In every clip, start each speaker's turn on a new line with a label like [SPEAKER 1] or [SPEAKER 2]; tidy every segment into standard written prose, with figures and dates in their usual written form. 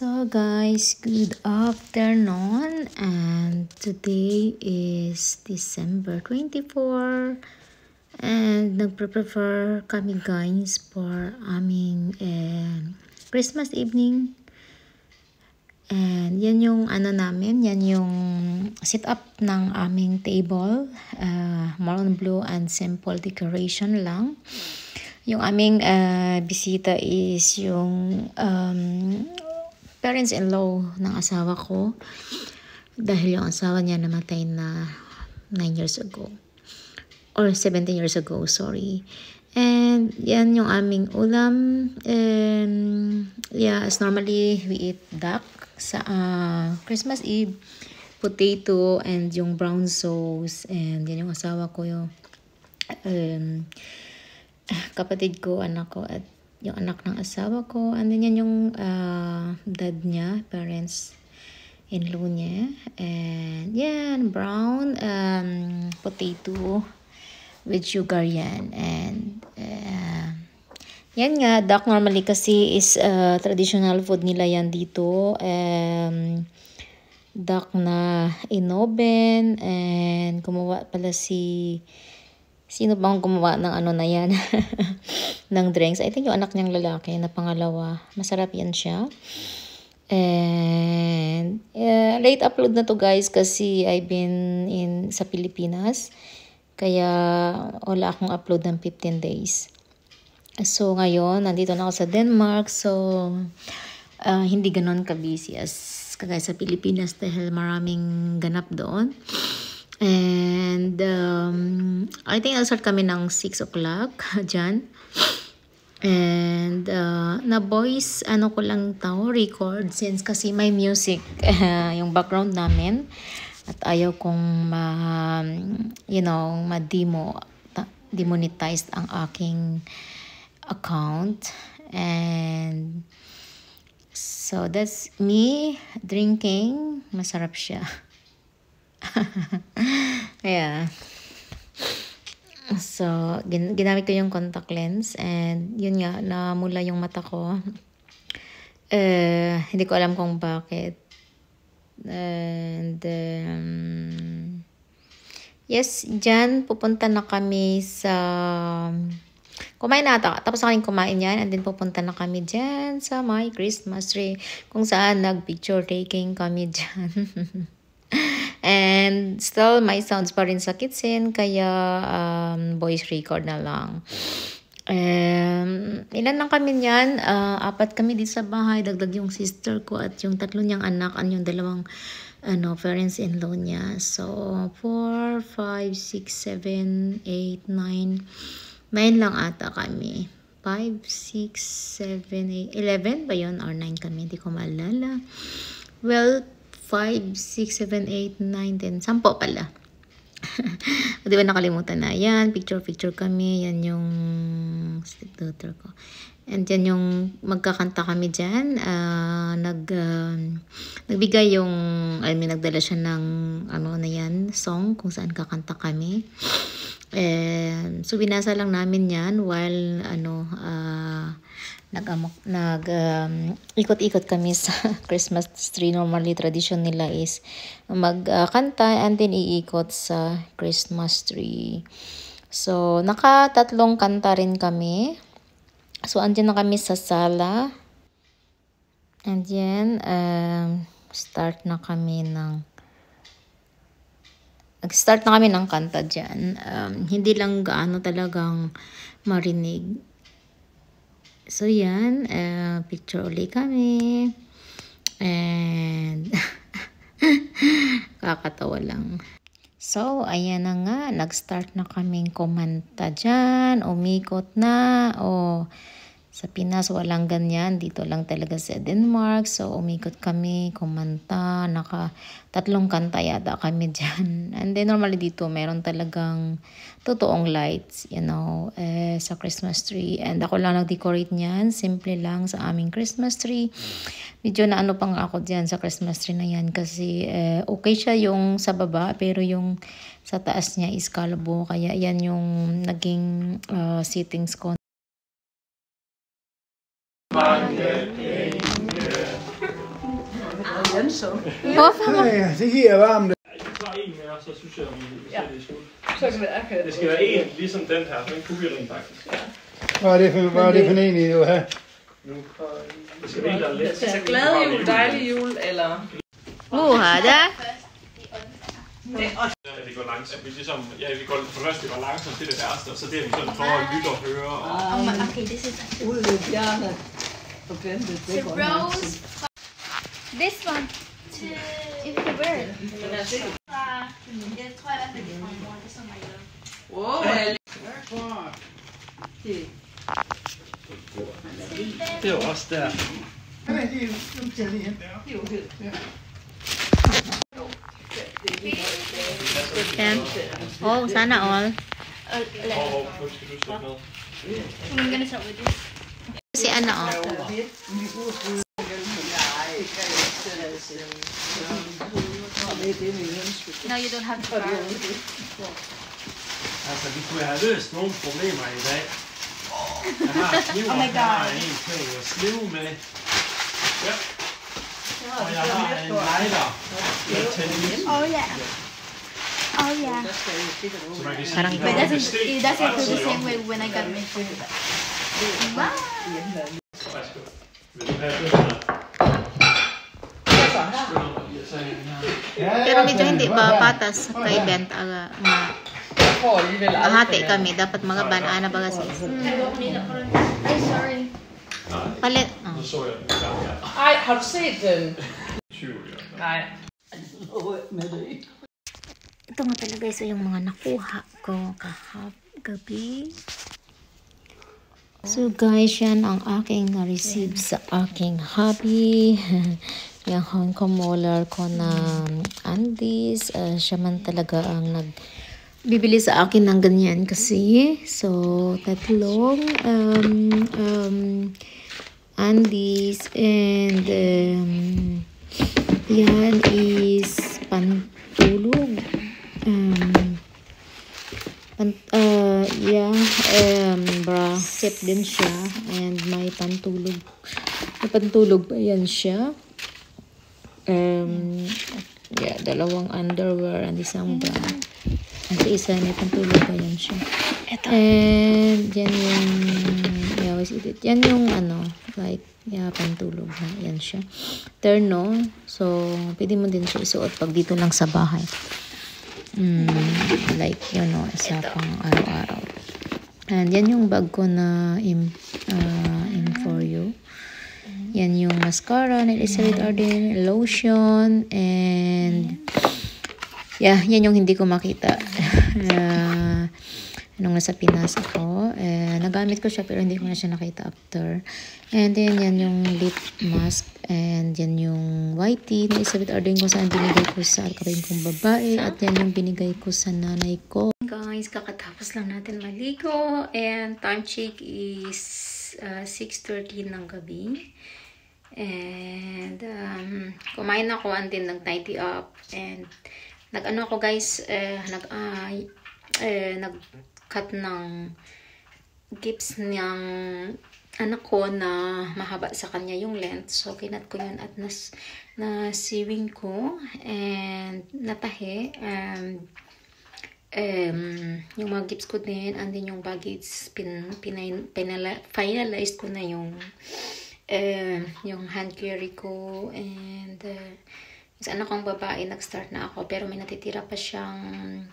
[SPEAKER 1] So guys, good afternoon, and today is December 24 and nagpe-prefer kami guys for aming Christmas evening. And yan yung namin, yan yung sit up ng aming table, maroon blue and simple decoration lang. Yung aming bisita is yung parents-in-law ng asawa ko, dahil yung asawa niya namatay na 9 years ago or 17 years ago, sorry. And yan yung aming ulam. Yeah, as normally we eat duck sa Christmas Eve, potato and yung brown sauce. And yan yung asawa ko, yung kapatid ko, anak ko, at yung anak ng asawa ko. And then yan yung dad niya, parents-in-law niya. And yan, brown potato with sugar yan. And yan nga, duck normally kasi is traditional food nila yan dito. Duck na inoven, and gumawa pala sino bang gumawa ng na yan ng drinks? I think yung anak niyang lalaki na pangalawa. Masarap yan siya. And late upload na to guys kasi I've been sa Pilipinas. Kaya wala akong upload ng 15 days. So ngayon, nandito na ako sa Denmark. So hindi ganon ka-busy as kagaya sa Pilipinas dahil maraming ganap doon. And I think I'll start kami ng 6 o'clock dyan. And na voice ko lang tao record since kasi may music yung background namin, at ayaw kong demonetized ang aking account. And so that's me drinking. Masarap siya. Yeah. So, ginamit ko yung contact lens, and yun nga, namula yung mata ko. Hindi ko alam kung bakit. And yes, dyan pupunta na kami sa kumain na ata. Tapos na kaming kumain yan, and then pupunta na kami dyan sa my Christmas tree, kung saan nag-picture taking kami dyan. And still may sounds pa rin sa kitchen, kaya voice record na lang. Ilan lang kami niyan, 4 kami dito sa bahay, dagdag yung sister ko at yung 3 niyang anak, at yung 2 parents-in-law niya. So 4, 5, 6, 7, 8, 9 lang ata kami. 5, 6, 7, 8, 11 ba yun? Or 9 kami, hindi ko maalala. Well, 5, 6, 7, 8, 9, 10. 10 pala. Di ba nakalimutan na. Yan, picture kami. Yan yung stepdaughter ko. And yan yung magkakanta kami dyan. Nagbigay yung, nagdala siya ng, song kung saan kakanta kami. So, binasa lang namin yan while, ikot-ikot kami sa Christmas tree. Normally, tradition nila is magkanta and then iikot sa Christmas tree. So, 3 kanta rin kami. So, andyan na kami sa sala. And yan, nag-start na kami ng kanta dyan. Hindi lang gaano talagang marinig. So, yan. Picture ulit kami. And kakatawa lang. So, ayan na nga. Nag-start na kaming kumanta dyan. Umikot na. Sa Pinas, walang ganyan. Dito lang talaga sa Denmark. So, umikot kami, kumanta. 3 kanta yata kami dyan. And then, normally dito, meron talagang totoong lights, sa Christmas tree. And ako lang nag-decorate niyan. Simple lang sa aming Christmas tree. Medyo na pa nga ako dyan sa Christmas tree na yan. Kasi, okay siya yung sa baba. Pero yung sa taas niya is kalbo. Kaya, yan yung naging settings ko. Hvorfor?
[SPEAKER 2] Ja, det giver varmt.
[SPEAKER 3] Jeg tager en mere, så synes jeg, det er slut.
[SPEAKER 4] Så kan det akavet.
[SPEAKER 3] Det skal være en, ligesom den her. Den kunne vi rent faktisk.
[SPEAKER 2] Hvad er det for en, I vil have?
[SPEAKER 3] Nu. Det skal være en, der er lidt.
[SPEAKER 4] Så glad jul, dejlig jul, eller...
[SPEAKER 1] Buhada.
[SPEAKER 3] Det går langsomt. Vi ligesom, vi går for det første, det går langsomt, det er det værste, og så det er vi sådan for at lytte og høre. Og...
[SPEAKER 5] Okay, this is
[SPEAKER 4] Udløbhjerne. Forventet, det går
[SPEAKER 5] rose. This one. If you wear it.
[SPEAKER 4] Jeg
[SPEAKER 5] tror jeg, det er fra mor. Det er som jeg gør.
[SPEAKER 4] Wow.
[SPEAKER 3] Det er jo også der.
[SPEAKER 1] Yan. Oh, sana all.
[SPEAKER 3] Hvor skal du starte med?
[SPEAKER 5] I'm gonna start with this.
[SPEAKER 1] Si ano oh.
[SPEAKER 5] No, you don't have to borrow.
[SPEAKER 3] Altså, vi kunne have løst nogle problemer i dag. Jeg har kniver, jeg har en ting at slive med. Ja. Og jeg har en lighter.
[SPEAKER 5] Oh yeah. Oh yeah.
[SPEAKER 3] Så man kan sige,
[SPEAKER 1] Parang
[SPEAKER 5] But it doesn't feel the same way when I got my food. Wow.
[SPEAKER 3] værsgo. Vil du have det her?
[SPEAKER 1] Pero medyo hindi ba patas kay Bent mahati kami. Dapat mga banana ba kasi.
[SPEAKER 5] I'm sorry.
[SPEAKER 1] Palit.
[SPEAKER 3] Så så jeg den gang her.
[SPEAKER 4] Ej, har du set den?
[SPEAKER 3] 20
[SPEAKER 4] Nej.
[SPEAKER 1] Ito nga talaga guys, yung mga nakuha ko gabi. So guys, yan ang aking na-receive sa aking hobby. Yung Hong Kong Molar ko na Andes. Siya man talaga ang nagbibili sa akin ng ganyan kasi. So, tatlong Andes and yan is pantulog. Bra set din siya and may pantulog pa yan siya. Dalawang underwear and isang bra. At isa may pantulog pa yan siya. And yan yung yan yung pantulog na yan siya. Terno. So, pwede mo din siya isuot pag dito lang sa bahay. Isa pang araw-araw. And yan yung bag ko na for you. Yan yung mascara na Elizabeth Arden, lotion, and yan yung hindi ko makita. Nung nasa Pinas ako. Nagamit ko siya pero hindi ko na siya nakita after. And then yan yung lip mask. And yan yung whitey na Elizabeth Arden ko saan binigay ko sa kapatid kong babae. At yan yung binigay ko sa nanay ko. Guys, kakatapos lang natin maligo. And time check is 6:30 ng gabi. And kumain ako and then nag-tidy up. And nag-ano ako guys, nag-cut ng gifts ng anak ko na mahaba sa kanya yung length. So, kinat ko yun at na-sewing ko and natahe. Yung mga gifts ko din and then yung baggage, finalized ko na yung hand carry ko and sa anak kong babae, nag-start na ako pero may natitira pa siyang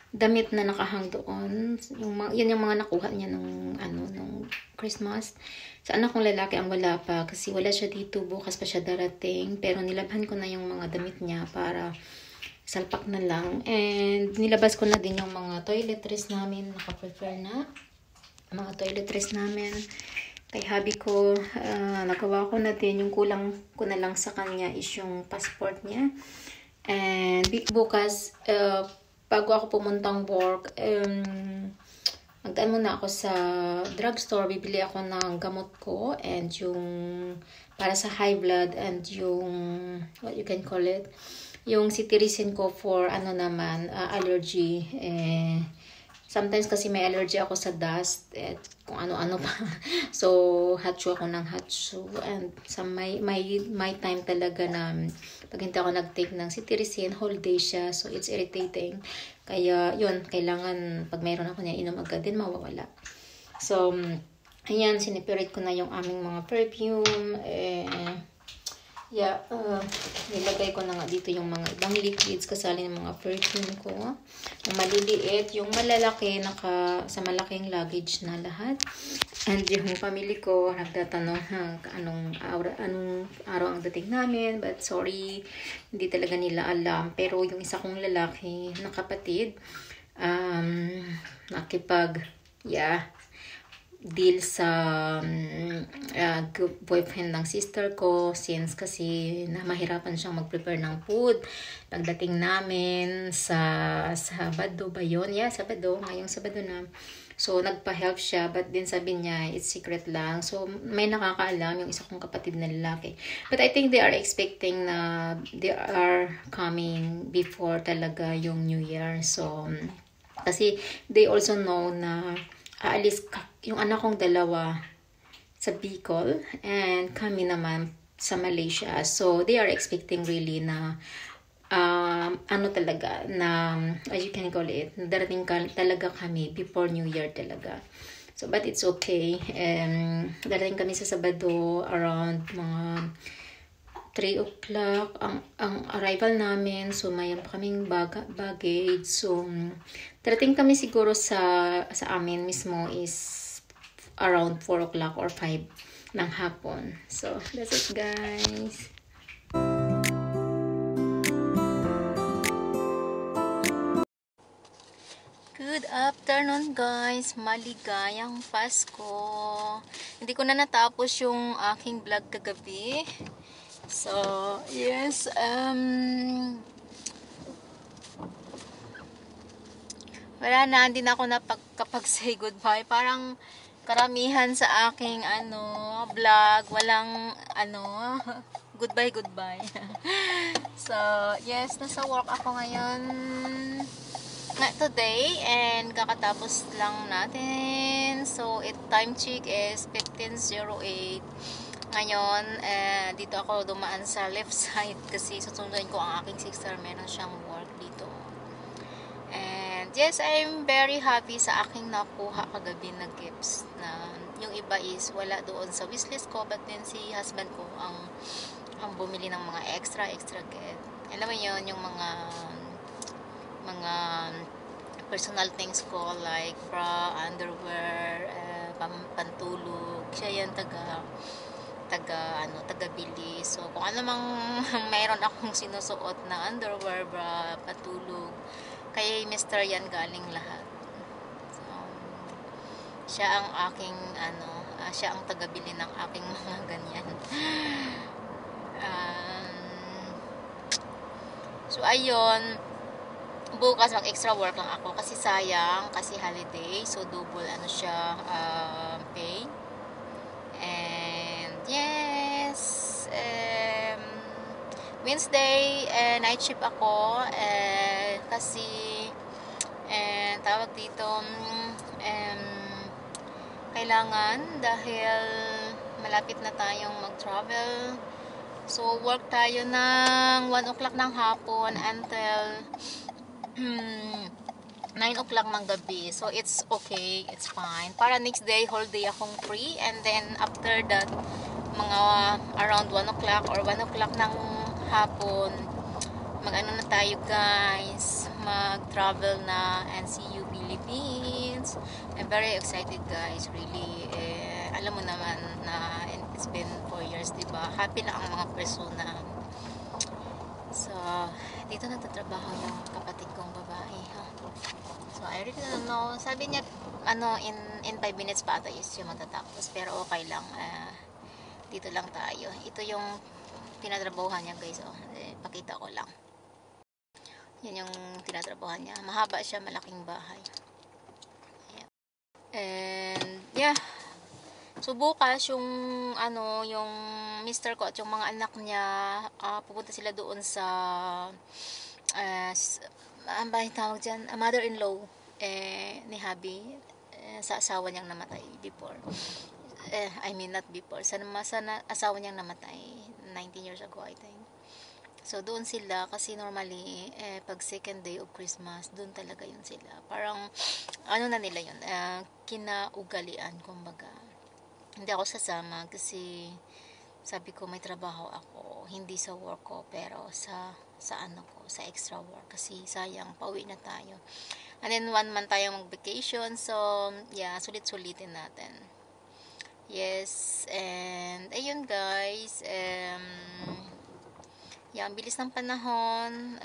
[SPEAKER 1] damit na nakahang doon. Yan yung mga nakuha niya nung Christmas. Sa anak kong lalaki ang wala pa kasi wala siya dito, bukas pa siya darating. Pero nilabhan ko na yung mga damit niya para salpak na lang. And nilabas ko na din yung mga toiletries namin. Naka-prepare na. Mga toiletries namin. Kay hubby ko, nagawa ko na din. Yung kulang ko na lang sa kanya is yung passport niya. And bukas, bago ako pumuntang work, magdaan muna ako sa drugstore. Bibili ako ng gamot ko and yung para sa high blood and yung, what you can call it, yung cetirizine ko for allergy. Sometimes kasi may allergy ako sa dust at kung ano-ano pa. So, hatsyo ako ng hatsyo. And sa may time talaga na pag hindi ako nag-take ng cetirizine, whole day siya. So, it's irritating. Kaya, yun, kailangan pag mayroon ako niya, inom agad din, mawawala. So, ayan, sinipirit ko na yung aming mga perfume. Nilagay ko na nga dito yung mga ibang liquids kasali ng mga perfume ko. Yung maliliit, yung malalaki, sa malaking luggage na lahat. And yung family ko, nagtatanong anong araw ang dating namin. But sorry, hindi talaga nila alam. Pero yung isa kong lalaki na kapatid, deal sa boyfriend ng sister ko since kasi mahirapan siyang mag-prepare ng food pagdating namin sa Sabado ba yun? Yeah, Sabado. Ngayong Sabado na. So, nagpa-help siya but din sabi niya, it's secret lang. So, may nakakaalam yung isa kong kapatid na lalaki. But I think they are expecting na they are coming before talaga yung New Year. So, kasi they also know na aalis yung anak kong dalawa sa Bicol and kami naman sa Malaysia. So, they are expecting really na talaga na, as you can call it, darating talaga kami before New Year talaga. So, but it's okay. Darating kami sa Sabado around mga 3 o'clock ang arrival namin. So, mayroon pa kaming baggage. So, darating kami siguro sa amin mismo is around 4 o'clock or 5 ng hapon. So, that's it guys. Good afternoon guys. Maligayang Pasko. Hindi ko na natapos yung aking vlog kagabi. So, yes, wala na, hindi na ako nakapag-say goodbye. Parang karamihan sa aking vlog, walang goodbye. So, yes, nasa work ako ngayon today and kakatapos lang natin. So, time check is 15:08. Ngayon, dito ako dumaan sa left side kasi susunduin ko ang aking sister. Meron siyang work dito. And yes, I'm very happy sa aking nakuha kagabi na gifts. Na yung iba is wala doon sa wishlist ko, but then si husband ko ang bumili ng mga extra gift. Alam mo yun, yung mga personal things ko like bra, underwear, pantulog. Siya yan taga-bili. So, kung ano mang mayroon akong sinusuot na underwear, bra, patulog, kay Mr. yan galing lahat. So, siya ang aking, siya ang taga-bili ng aking mga ganyan. So, ayun, bukas mag-extra work lang ako kasi sayang, kasi holiday. So, double, siya, pay. And, yes, Wednesday, night shift ako, kasi, tawag dito, kailangan dahil malapit na tayong mag-travel. So, work tayo ng 1 o'clock ng hapon until 9 o'clock ng gabi. So, it's okay. It's fine. Para next day, whole day akong free. And then, after that, mga around 1 o'clock or 1 o'clock ng hapon, na tayo guys. Mag-travel na and see you Philippines. I'm very excited guys. Really, alam mo naman na it's been 4 years, diba? Happy na ang mga persona. So, dito nagtatrabaho yung kapatid kong babae. So, I really don't know. Sabi niya, in 5 minutes pa ata is yung matatapos. Pero okay lang. Dito lang tayo. Ito yung tinatrabahuhan niya guys. Pakita ko lang. Yan yung tinatrabahuhan niya. Mahaba siya, malaking bahay. Ayan. And, yeah. So, bukas yung, yung mister ko at yung mga anak niya, pupunta sila doon sa, ano ba yung tawag dyan? Mother-in-law. ni hubby, sa asawa niyang namatay before. I mean, not before. Sa asawa niyang namatay 19 years ago, I think. So, doon sila, kasi normally, pag second day of Christmas, doon talaga yun sila. Parang, ano na nila yun, kinaugalian, kumbaga. Hindi ako sasama kasi, sabi ko, may trabaho ako, hindi sa work ko, pero sa ano ko, sa extra work. Kasi, sayang, pauwi na tayo. And then, 1 month tayong mag-vacation, so, yeah, sulit-sulitin natin. Yes, and, ayun guys, yeah, ang bilis ng panahon.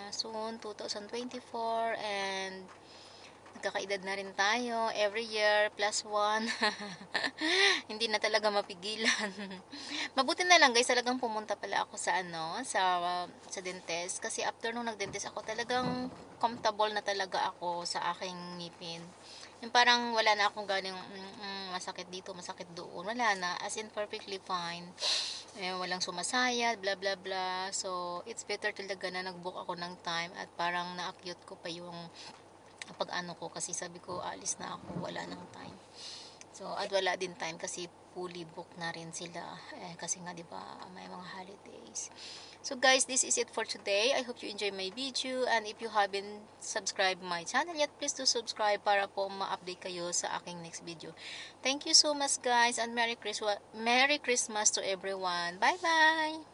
[SPEAKER 1] Soon, 2024. And, nagkakaedad na rin tayo. Every year, +1. Hindi na talaga mapigilan. Mabuti na lang guys, talagang pumunta pala ako sa sa dentist. Kasi after nung nag-dentist ako, talagang comfortable na talaga ako sa aking ngipin. Yung parang wala na akong galing masakit dito, masakit doon. Wala na. As in, perfectly fine. Walang sumasayad, blah blah blah. So, it's better talaga na nag-book ako ng time at parang na-acute ko pa yung pag-ano ko kasi sabi ko, alis na ako, wala ng time. So, at wala din time kasi fully booked na rin sila. Kasi nga, di ba, may mga holidays. So, guys, this is it for today. I hope you enjoy my video. And if you haven't subscribed my channel yet, please do subscribe para po ma-update kayo sa aking next video. Thank you so much, guys. And Merry Christmas to everyone. Bye-bye!